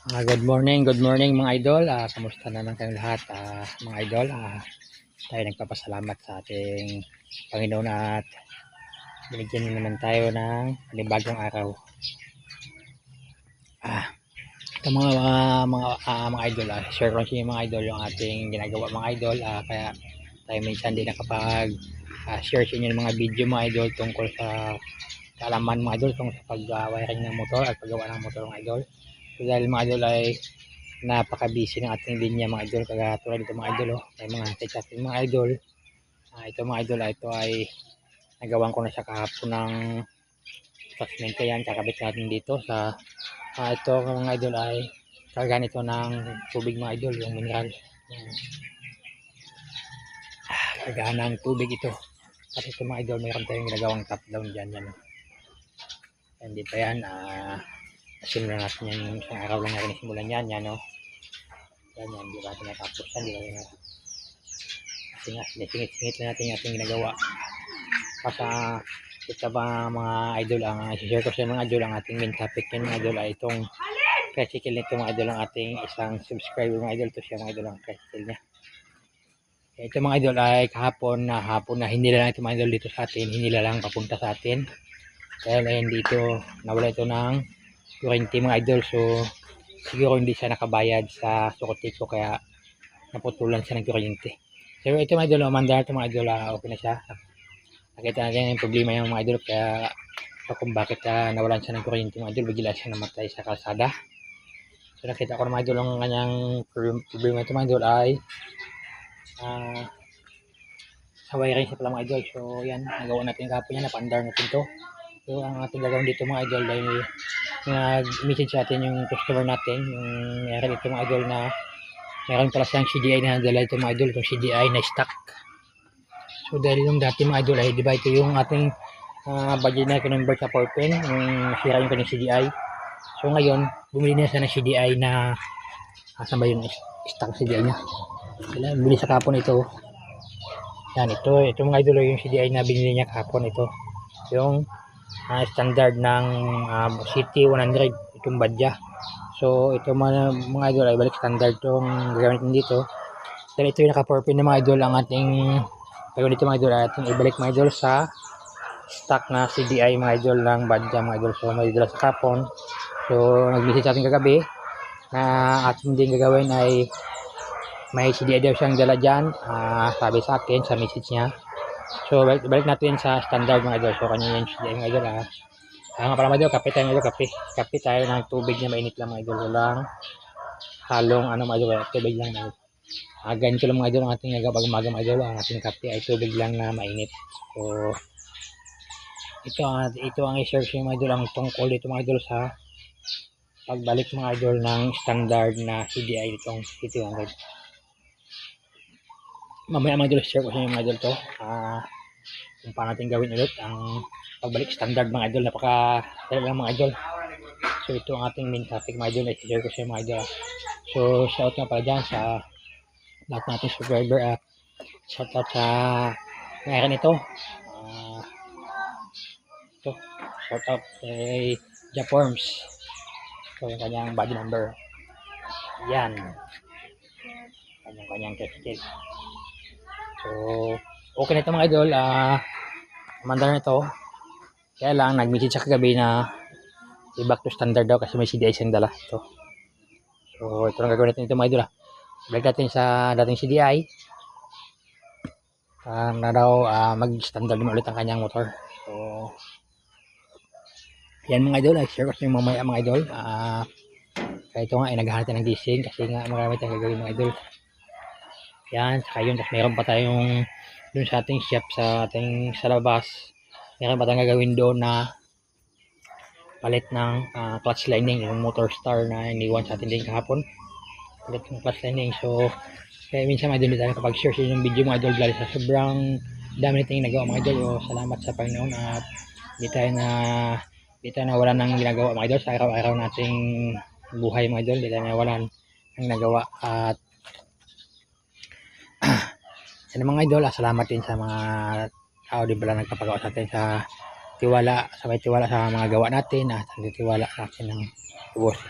Good morning mga idol. Kamusta naman kayong lahat, mga idol? Tayo nagpapasalamat sa ating Panginoon at binigyan naman tayo ng panibagong araw. Ito mga idol, share ko sa inyo mga idol yung ating ginagawa mga idol. Kaya tayo minsan din nakapag share sa inyo ng mga video mga idol tungkol sa kaalaman mga idol tungkol sa pag-wiring ng motor at paggawa ng motor mga idol. So, dahil mga idol ay napaka-busy ng ating linya mga idol, kaya tulad dito mga idol, may mga chat mga idol. Ito mga idol, ito ay nagawan ko na siya kahapon ng attachment. Yan, kakabit natin dito sa ito mga idol ay karga nito ng tubig mga idol, yung mineral. Karga ng tubig ito. Kasi ito mga idol, mayroon tayong ginagawang top down dyan. Yan dito yan. Simulan natin yan, yung isang araw lang natin simulan yan. Yan yan, di ba natin natapos yan, di ba yan. Kasi nga, sinisingit na natin yung ating ginagawa. Kasi ito ba mga idol, ang i-share ko sa mga idol, ang ating main topic yan mga idol ay itong tricycle nito mga idol, ang ating isang subscriber mga idol. Ito siya mga idol, ang tricycle niya. Ito mga idol ay hapon na hinila lang ito mga idol dito sa atin, hinila lang papunta sa atin. Dahil ayun dito, nawala ito ng kuryente mga idol. So siguro hindi siya nakabayad sa Sukotiko kaya naputulan siya ng kuryente. Pero ito mga idol, umandar ito mga idol, okay na siya. Nakita natin yung problema yung mga idol, kaya kung bakit nawalan siya ng kuryente mga idol, bigla siya namatay sa kalsada. So nakita ko na mga idol, ang kanyang problema ito mga idol ay sa wiring siya pala mga idol. So yan, nagawa natin kapon yan, napandar natin to. So ang ating gagawin dito mga idol, dahil nag-message sa atin yung customer natin, yung meron dito mga idol na meron pala siyang CDI na dala ito mga idol, itong CDI na stock. So dahil yung dati mga idol ay diba ito yung ating budget na kinonvert sa 4 pin, yung nasira yung kanyang CDI. So ngayon bumili na siya ng CDI na saan ba yung stock CDI niya, bumili sa kapon ito. Yan, ito mga idol yung CDI na binili niya kapon. Ito yung standard ng City 100, itong badya. So ito mga idol ay balik standard itong gagamitin dito. Dahil ito yung naka 4 pin na mga idol, ang ating gagawin dito mga idol ay ating ibalik mga idol sa stock na CDI mga idol ng badya mga idol. So may dala sa kapon. So nag-message sa ating kagabi na ating din gagawin ay may CDI daw siyang dala dyan, sabi sa akin sa message niya. So balik natin sa standard mga idol. So kanya yung CDI mga idol. Nga pala mga idol, kape tayo mga idol, kape tayo ng tubig na mainit lang mga idol, walang halong mga idol, tubig lang mga idol. Ganito lang mga idol ang ating nagabag umaga mga idol, ang ating kape ay tubig lang na mainit. So ito ang i-share sa mga idol, ang tungkol dito mga idol sa pagbalik mga idol ng standard na CDI itong City 100. Mamaya mga idol, share ko sa inyo mga idol to, kung paano natin gawin ulit ang pagbalik standard mga idol. Napaka-dali lang mga idol. So ito ang ating main topic mga idol, i-share ko sa inyo mga idol. So shout out nga pala dyan sa lahat natin subscriber, shout out sa mayroon ito, shout out kay Jaforms. So yung kanyang body number yan, kanyang tested. So okay na ito mga idol, mandar na ito. Kaya lang nag-message siya kagabi na i-back to standard daw kasi may CDI siyang dala ito. So ito lang gagawin natin ito mga idol. Balik natin sa dating CDI na daw mag-standard mo ulit ang kanyang motor. So yan mga idol, i-share ko sa inyo mamaya mga idol. Kaya ito nga ay naghahanap ng leasing kasi nga marami tayong gagawin mga idol. Yan, saka yun, tapos meron pa tayong dun sa ating shop sa labas, meron pa tayong gagawin doon na palit ng clutch lining, yung motor star na iniwan sa atin din kahapon, palit ng clutch lining. So kaya minsan mga idol, hindi tayo kapag share sa yung video mga idol dahil sa sobrang dami natin nagawa mga idol. Salamat sa Panginoon at hindi tayo nawala ng ginagawa mga idol sa araw-araw nating buhay mga idol. Hindi tayo nawalan ng nagawa. At yan mga idol, salamat din sa mga tao din pala nagpapagawa sa atin, sa may tiwala sa mga gawa natin at tiwala sa atin ng ubos.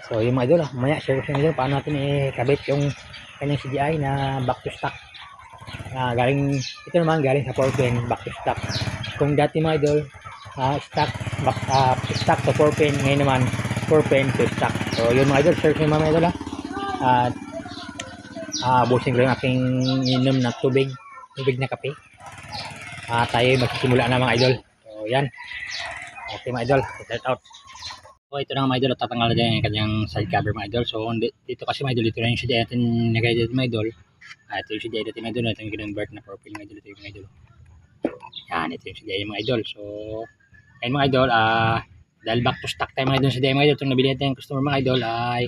So yung mga idol, mamaya share ko sa inyo paano natin ikabit yung kanyang CDI na back to stock. Galing, ito naman galing sa 4 pin back to stock. Kung dati mga idol, stock to 4 pin, ngayon naman 4 pin to stock. So yun mga idol, share ko yung mga idol at busing ko yung aking inom na tubig na kape. Tayo magsisimula na mga idol. So yan, okay mga idol, start out. So ito na mga idol, tatanggal na yung kanyang side cover mga idol. So dito kasi mga idol, ito na yung CDI natin nag-edit mga idol. Ito yung CDI natin mga idol, ito yung kinonvert na profile mga idol, ito yung mga idol. Yan, ito yung CDI mga idol. So ayun mga idol, dahil back to stock tayo mga idol CDI mga idol, itong nabili natin yung customer mga idol ay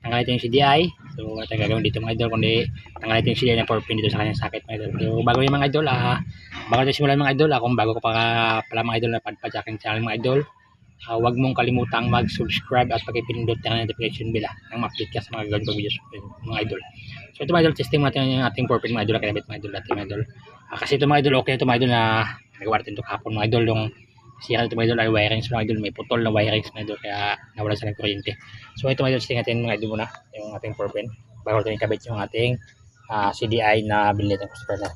tanggalin natin yung CDI. So ito yung gagawin dito mga idol, kundi tanggalin natin yung CDI na 4 pin dito sa kanyang socket mga idol. So bago yung mga idol, bago natin simulan mga idol, kung bago ko pala mga idol na padpad sa aking channel mga idol, huwag mong kalimutang mag-subscribe at pag-ipindot ng notification bell nang ma-update ka sa mga gagawin pang videos mga idol. So ito mga idol, testing natin yung ating 4 pin mga idol, kinabit mga idol natin mga idol. Kasi ito mga idol, okay ito mga idol na nagawa natin ito kahapon mga idol. Yung sira ito mga idol ay wirings mga idol, may putol na wirings mga idol kaya nawala sa ng kuryente. So ito mga idol, testing natin mga idol muna yung ating 4 pin bago natin ikabit yung ating CDI na binili natin customer na.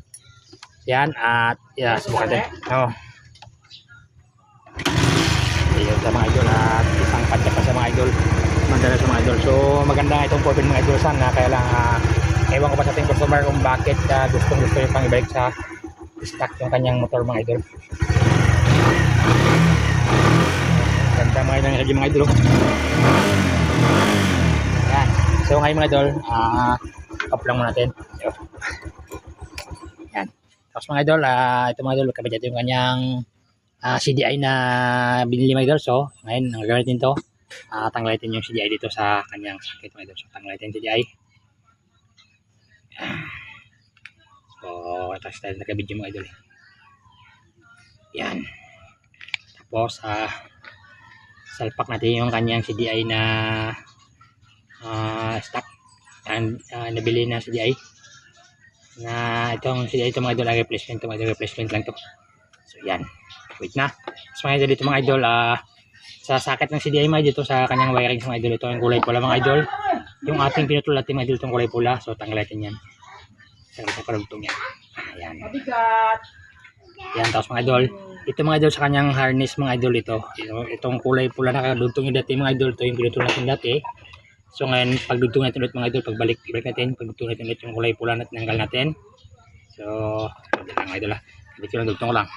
Yan, at subukan natin. Ayun sa mga idol, at isang padya pa sa mga idol, mandala sa mga idol. So maganda itong 4 pin mga idol, sana kaya lang ewan ko pa sa ating customer kung bakit gusto yung pang ibalik sa stock yung kanyang motor mga idol. Ganda mga idol ng radyo mga idol. Yan. So ngayon mga idol, off lang muna natin. Yan. Tapos mga idol, ito mga idol, kabit ito yung kanyang CDI na binili mga idol. So ngayon, ang gagawin natin ito, tanggalin yung CDI dito sa kanyang socket mga idol. So tanggalin yung CDI. So tapos tayo nagka-video mga idol. Yan. Tapos salpak natin yung kanyang CDI na stock and nabili na CDI na itong CDI ito mga idol, replacement lang to. So yan, wait na. So mga idol, dito mga idol, sa socket ng CDI mga idol, dito sa kanyang wiring mga idol, ito yung kulay pula mga idol, yung ating pinutol natin mga idol, itong kulay pula. So tanggalin natin yan, tanggalin sa karugtong yan. Ayan. Yan, tapos mga idol, ito mga idol sa kanyang harness mga idol, itong kulay pula na kadugtong yung dati mga idol, ito yung pinutol natin dati. So ngayon, pagdugtong natin ulit mga idol, pagbalik natin, pagdugtong natin ulit yung kulay pula na tinanggal natin. So mga idol, kabit ko lang, dugtong ko lang.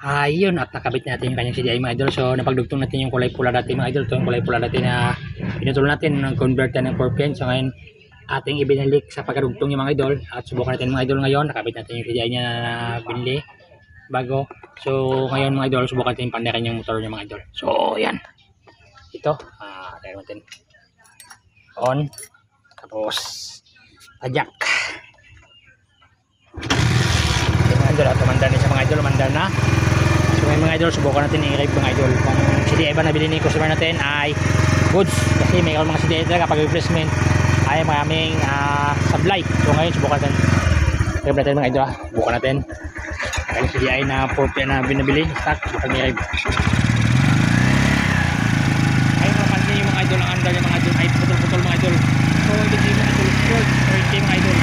Ayun, at nakabit natin yung kanyang CDI mga idol. So napagdugtong natin yung kulay pula dati mga idol, ito yung kulay pula dati na pinutol natin, nag-convert na ng 4 pin. So ngayon, ating ibinalik sa pagkadugtong yung mga idol, at subukan natin mga idol ngayon, nakabit natin yung CDI niya na binili bago. So ngayon mga idol, subukan natin pandarin yung motor niya mga idol. So yan, ito tayo natin on, tapos ajak mga idol, at umandar na sa mga idol, umandar na. So ngayon mga idol, subukan natin i-rave mga idol kung CDI ba nabili ni customer natin ay goods, kasi may mga CDI talaga pag replacement ay maraming sablay. So ngayon subukan natin mga idol, subukan natin ang CDI na 4 pin na binabili stock, subukan i-rave. Ayun, mapansin yung mga idol, ang under yung mga idol ay putol-putol mga idol. So ibig yung mga idol short or hindi mga idol,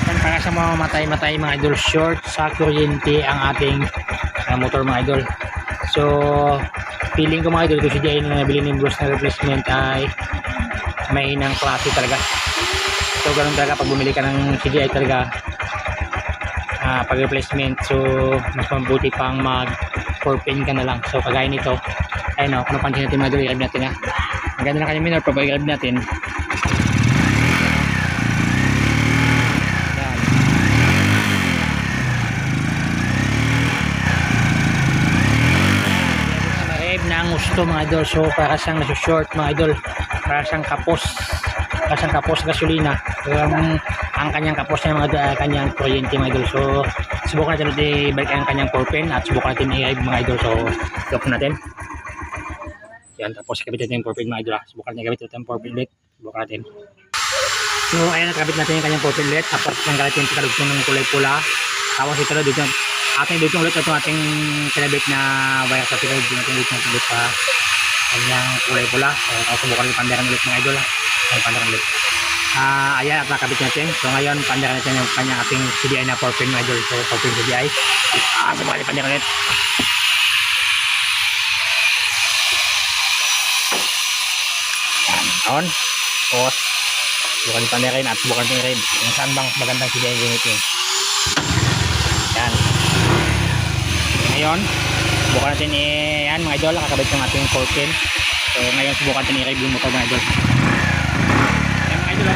yan, para sa mga matay mga idol, short sa kuryente ang ating motor mga idol. So feeling ko mga idol, ito CDI na nabili ni Bruce na replacement ay may inang klase talaga. So ganun talaga pag bumili ka ng CDI talaga pag replacement. So mas mabuti pang mag 4 pin ka na lang. So kagaya nito, ayun kung napansin natin mga idol, i-grab natin ang ganda na kanyang minor, pag i-grab natin na ang gusto mga idol. So para siyang nasa-short mga idol, para siyang kapos gasolina, ang kanyang kapos niya mga idol, kanyang kuryente mga idol. So subukan natin ulit ibalik ang kanyang 4 pin at subukan natin i-ride mga idol. So lock natin yan, tapos kabit natin yung 4 pin mga idol. Subukan natin kabit natin yung 4 pin ulit, subukan natin. So ayan, nakabit natin yung kanyang 4 pin ulit, tapos nanggalit yung kadugtong ng kulay pula. Tapos ito na dito ating dito ulit itong ating kinabit na wire sa pinag natin dito ulit sa kanyang kulay pula. So subukan ulit pandaran ulit mga idol. Ay pandaran ulit. Ayan at nakabit natin. So ngayon pandaran natin yung kanyang ating CDI na 4 pin mga idol. So 4 pin CDI. Subukan ulit pandaran ulit. On, pause, subukan yung pandarin at subukan yung red kung saan bang magandang CDI yung gamitin. Yan. Ngayon subukan natin yan mga idol, kakabit yung ating 4 pin. So ngayon subukan natin i-rev yung motor mga idol. Yan mga idol,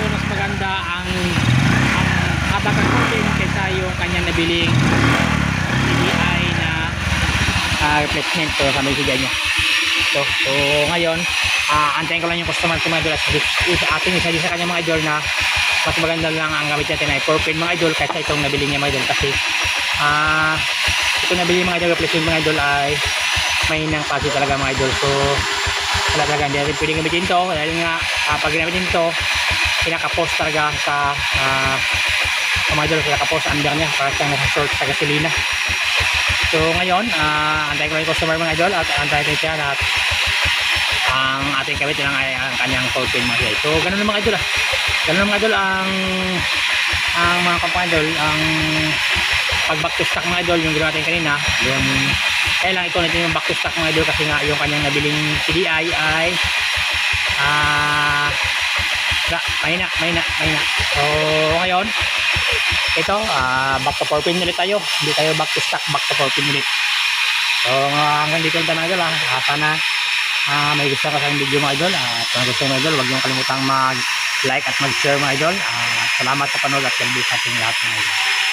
mas maganda ang haba ng 4 pin kaysa yung kanyang nabiling CDI na replacement. So sa may CDI nya. So ngayon antayin ko lang yung customer ko mga idol at ating isa din sa kanya mga idol na mas maganda lang ang gamit natin ay 4 pin mga idol kaysa itong nabili niya mga idol kasi itong nabili mga idol replacement mga idol ay may nang pasi talaga mga idol. So wala talaga hindi natin pwedeng gamitin ito dahil nga pag ginamitin ito pinaka-post talaga sa mga idol, pinaka-post under niya para siyang nasa short sa gasolina. So ngayon antayin ko lang yung customer mga idol at antayin siya na ang ating kabit lang ay ang kanyang 4 pin mga idol. So ganun lang mga idol ganun lang mga idol ang mga kapag-idol ang pag back to stock mga idol yung ginawa natin kanina yung kaya lang ito natin yung back to stock mga idol kasi nga yung kanyang nabiling CDI ay mahina. So ngayon ito back to 4 pin ulit tayo, hindi tayo back to stock, back to 4 pin ulit. So hanggang dito lang mga idol sana may gusto ka sa video mga idol at kung gusto mga idol huwag niyong kalimutang mag like at mag share mga idol. Salamat sa panood at kalbis sa ating lahat mga idol.